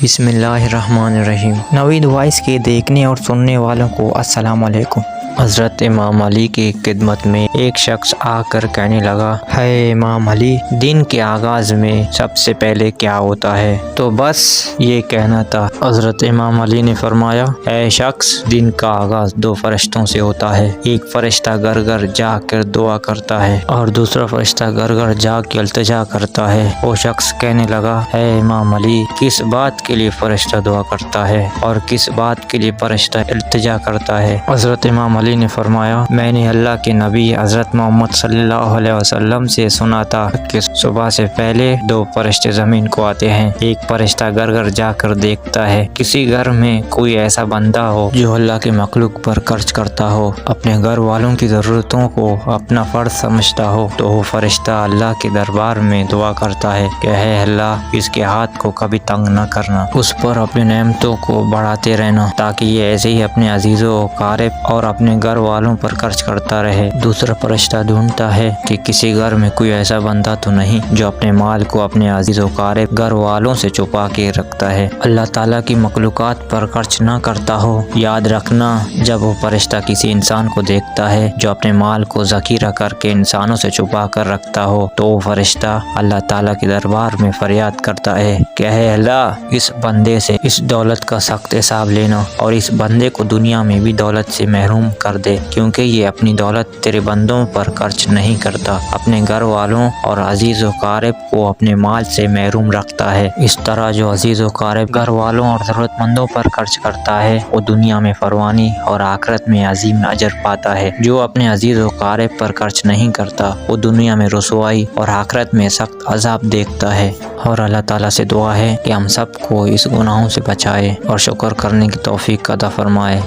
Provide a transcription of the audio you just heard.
بسم اللہ الرحمن الرحیم۔ نوید وائس کے دیکھنے اور سننے والوں کو السلام علیکم۔ حضرت امام علی کی خدمت میں ایک شخص آ کر کہنے لگا، ہے امام علی، دن کے آغاز میں سب سے پہلے کیا ہوتا ہے؟ تو بس یہ کہنا تھا۔ حضرت امام علی نے فرمایا، اے شخص، دن کا آغاز دو فرشتوں سے ہوتا ہے۔ ایک فرشتہ گھر گھر جا کر دعا کرتا ہے اور دوسرا فرشتہ گھر گھر جا کے التجا کرتا ہے۔ وہ شخص کہنے لگا، اے امام علی، کس بات کے لیے فرشتہ دعا کرتا ہے اور کس بات کے لیے فرشتہ التجا کرتا ہے؟ حضرت امام علی نے فرمایا، میں نے اللہ کے نبی حضرت محمد صلی اللہ علیہ وسلم سے سنا تھا کہ صبح سے پہلے دو فرشتے زمین کو آتے ہیں۔ ایک فرشتہ گھر گھر جا کر دیکھتا ہے، کسی گھر میں کوئی ایسا بندہ ہو جو اللہ کے مخلوق پر خرچ کرتا ہو، اپنے گھر والوں کی ضرورتوں کو اپنا فرض سمجھتا ہو، تو وہ فرشتہ اللہ کے دربار میں دعا کرتا ہے کہ اے اللہ، اس کے ہاتھ کو کبھی تنگ نہ کرنا، اس پر اپنی نعمتوں کو بڑھاتے رہنا تاکہ یہ ایسے ہی اپنے عزیزوں و اقارب اور اپنے گھر والوں پر خرچ کرتا رہے۔ دوسرا فرشتہ ڈھونڈتا ہے کہ کسی گھر میں کوئی ایسا بندہ تو نہیں جو اپنے مال کو اپنے عزیز و اقارب گھر والوں سے چھپا کے رکھتا ہے، اللہ تعالیٰ کی مخلوقات پر خرچ نہ کرتا ہو۔ یاد رکھنا، جب وہ فرشتہ کسی انسان کو دیکھتا ہے جو اپنے مال کو ذخیرہ کر کے انسانوں سے چھپا کر رکھتا ہو، تو وہ فرشتہ اللہ تعالیٰ کے دربار میں فریاد کرتا ہے کہ اے اللہ، اس بندے سے اس دولت کا سخت حساب لینا اور اس بندے کو دنیا میں بھی دولت سے محروم کر دے، کیونکہ یہ اپنی دولت تیرے بندوں پر خرچ نہیں کرتا، اپنے گھر والوں اور عزیز و اقارب کو اپنے مال سے محروم رکھتا ہے۔ اس طرح جو عزیز و اقارب گھر والوں اور ضرورت مندوں پر خرچ کرتا ہے، وہ دنیا میں فروانی اور آخرت میں عظیم اجر پاتا ہے۔ جو اپنے عزیز و اقارب پر خرچ نہیں کرتا، وہ دنیا میں رسوائی اور آخرت میں سخت عذاب دیکھتا ہے۔ اور اللہ تعالیٰ سے دعا ہے کہ ہم سب کو اس گناہوں سے بچائے اور شکر کرنے کی توفیق عطا فرمائے۔